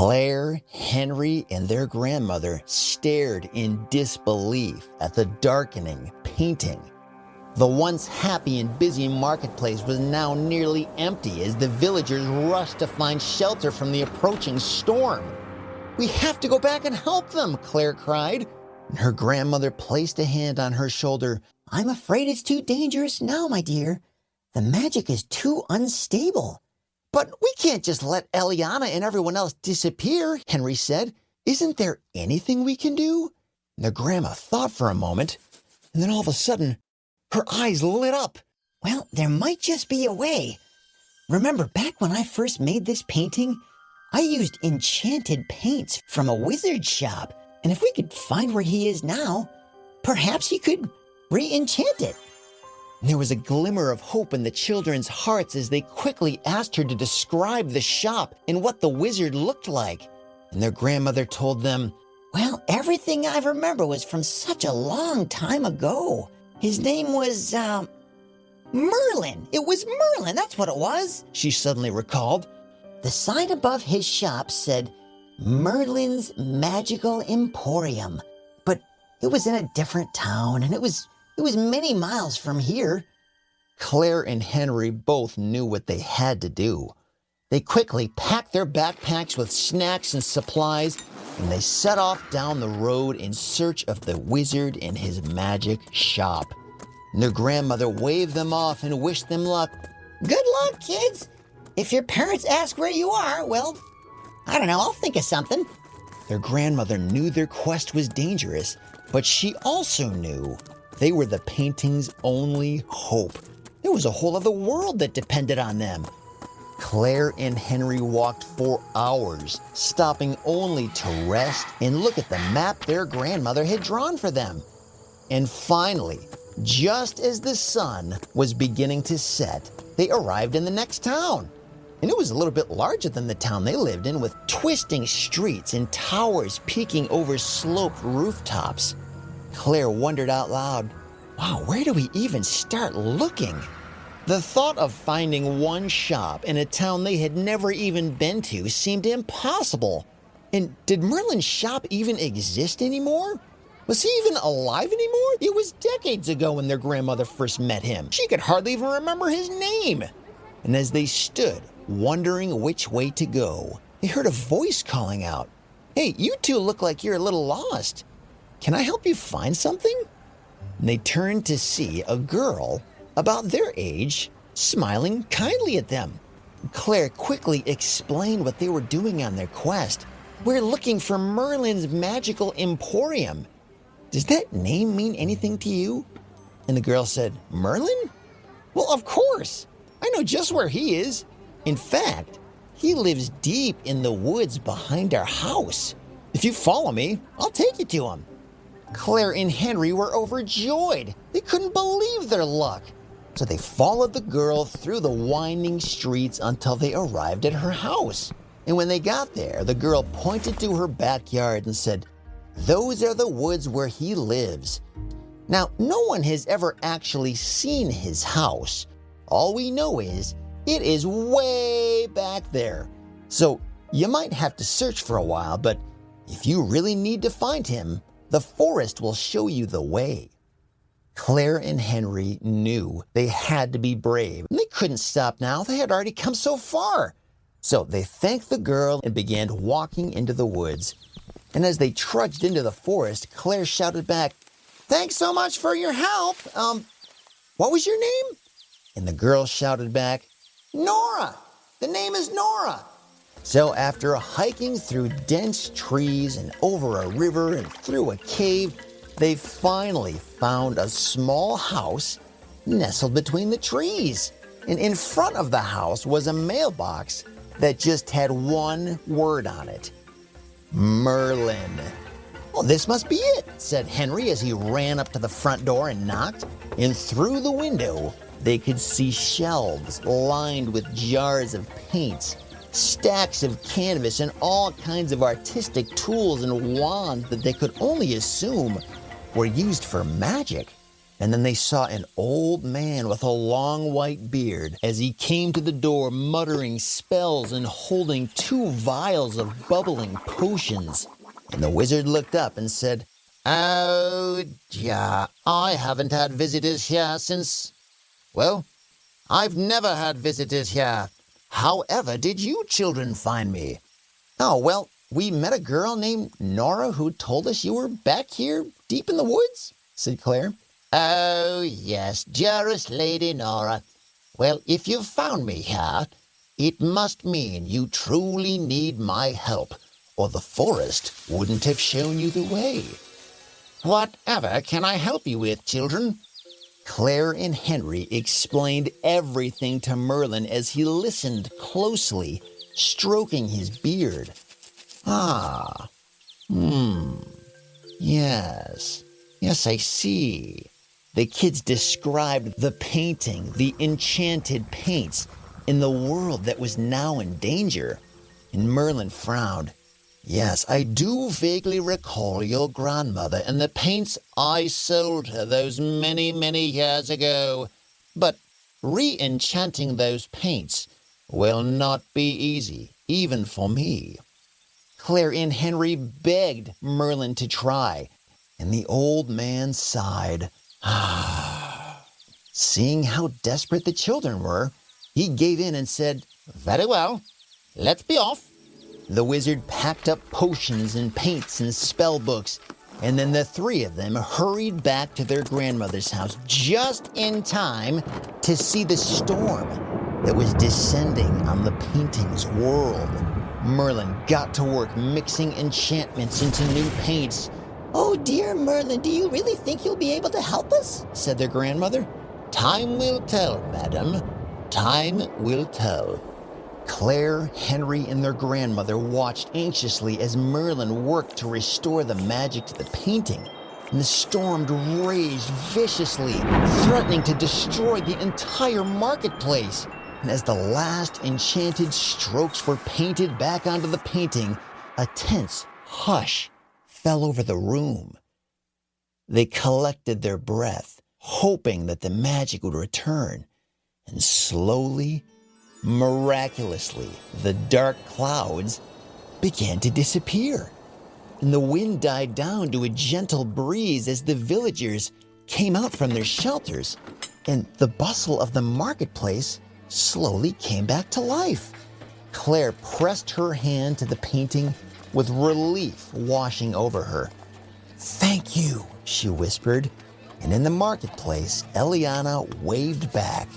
Claire, Henry, and their grandmother stared in disbelief at the darkening painting. The once happy and busy marketplace was now nearly empty as the villagers rushed to find shelter from the approaching storm. "We have to go back and help them," Claire cried. And her grandmother placed a hand on her shoulder. "I'm afraid it's too dangerous now, my dear. The magic is too unstable." "But we can't just let Eliana and everyone else disappear," Henry said. "Isn't there anything we can do?" And their grandma thought for a moment, and then all of a sudden, her eyes lit up. "Well, there might just be a way. Remember, back when I first made this painting, I used enchanted paints from a wizard shop. And if we could find where he is now, perhaps he could re-enchant it." There was a glimmer of hope in the children's hearts as they quickly asked her to describe the shop and what the wizard looked like. And their grandmother told them, "Well, everything I remember was from such a long time ago. His name was, Merlin. It was Merlin, that's what it was," she suddenly recalled. "The sign above his shop said, 'Merlin's Magical Emporium.' But it was in a different town, and it was many miles from here." Claire and Henry both knew what they had to do. They quickly packed their backpacks with snacks and supplies, and they set off down the road in search of the wizard and his magic shop. And their grandmother waved them off and wished them luck. "Good luck, kids. If your parents ask where you are, well, I don't know, I'll think of something." Their grandmother knew their quest was dangerous, but she also knew they were the painting's only hope. There was a whole other world that depended on them. Claire and Henry walked for hours, stopping only to rest and look at the map their grandmother had drawn for them. And finally, just as the sun was beginning to set, they arrived in the next town. And it was a little bit larger than the town they lived in, with twisting streets and towers peeking over sloped rooftops. Claire wondered out loud, "Wow, where do we even start looking?" The thought of finding one shop in a town they had never even been to seemed impossible. And did Merlin's shop even exist anymore? Was he even alive anymore? It was decades ago when their grandmother first met him. She could hardly even remember his name. And as they stood, wondering which way to go, they heard a voice calling out, "Hey, you two look like you're a little lost. Can I help you find something?" And they turned to see a girl about their age, smiling kindly at them. Claire quickly explained what they were doing on their quest. "We're looking for Merlin's Magical Emporium. Does that name mean anything to you?" And the girl said, "Merlin? Well, of course. I know just where he is. In fact, he lives deep in the woods behind our house. If you follow me, I'll take you to him." Claire and Henry were overjoyed. They couldn't believe their luck. So they followed the girl through the winding streets until they arrived at her house. And when they got there, the girl pointed to her backyard and said, "Those are the woods where he lives." Now, no one has ever actually seen his house. All we know is it is way back there. So you might have to search for a while, but if you really need to find him, the forest will show you the way. Claire and Henry knew they had to be brave, and they couldn't stop now. They had already come so far. So they thanked the girl and began walking into the woods. And as they trudged into the forest, Claire shouted back, "Thanks so much for your help. What was your name?" And the girl shouted back, "Nora! The name is Nora!" So after hiking through dense trees and over a river and through a cave, they finally found a small house nestled between the trees. And in front of the house was a mailbox that just had one word on it: Merlin. "Well, this must be it," said Henry as he ran up to the front door and knocked. And through the window, they could see shelves lined with jars of paints, stacks of canvas, and all kinds of artistic tools and wands that they could only assume were used for magic. And then they saw an old man with a long white beard as he came to the door muttering spells and holding 2 vials of bubbling potions. And the wizard looked up and said, "Oh, yeah, I haven't had visitors here since... Well, I've never had visitors here. However did you children find me?" "Oh, well, we met a girl named Nora who told us you were back here deep in the woods," said Claire. "Oh, yes, dearest Lady Nora. Well, if you've found me here, it must mean you truly need my help, or the forest wouldn't have shown you the way. Whatever can I help you with, children?" Claire and Henry explained everything to Merlin as he listened closely, stroking his beard. Yes, I see. The kids described the painting, the enchanted paints, in the world that was now in danger. And Merlin frowned. "Yes, I do vaguely recall your grandmother and the paints I sold her those many, many years ago. But re-enchanting those paints will not be easy, even for me." Claire and Henry begged Merlin to try, and the old man sighed. Seeing how desperate the children were, he gave in and said, "Very well, let's be off." The wizard packed up potions and paints and spell books, and then the 3 of them hurried back to their grandmother's house just in time to see the storm that was descending on the painting's world. Merlin got to work mixing enchantments into new paints. "Oh dear, Merlin, do you really think you'll be able to help us?" said their grandmother. "Time will tell, madam. Time will tell." Claire, Henry, and their grandmother watched anxiously as Merlin worked to restore the magic to the painting. And the storm raged viciously, threatening to destroy the entire marketplace. And as the last enchanted strokes were painted back onto the painting, a tense hush fell over the room. They collected their breath, hoping that the magic would return. And slowly, miraculously, the dark clouds began to disappear. And the wind died down to a gentle breeze as the villagers came out from their shelters. And the bustle of the marketplace slowly came back to life. Claire pressed her hand to the painting with relief washing over her. "Thank you," she whispered, and in the marketplace, Eliana waved back.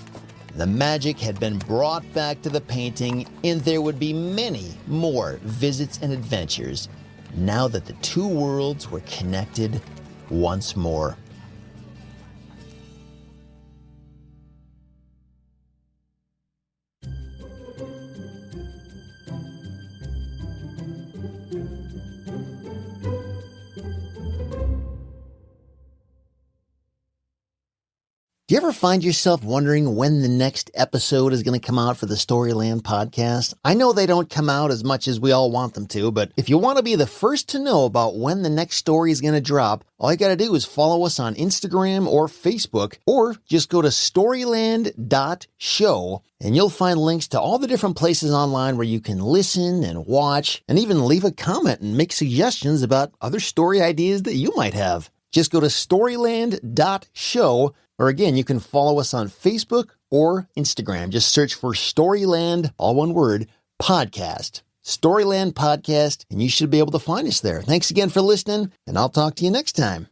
The magic had been brought back to the painting, and there would be many more visits and adventures now that the 2 worlds were connected once more. Do you ever find yourself wondering when the next episode is going to come out for the Storyland podcast? I know they don't come out as much as we all want them to, but if you want to be the first to know about when the next story is going to drop, all you got to do is follow us on Instagram or Facebook, or just go to storyland.show, and you'll find links to all the different places online where you can listen and watch, and even leave a comment and make suggestions about other story ideas that you might have. Just go to storyland.show, or again, you can follow us on Facebook or Instagram. Just search for Storyland, all one word, podcast. Storyland Podcast, and you should be able to find us there. Thanks again for listening, and I'll talk to you next time.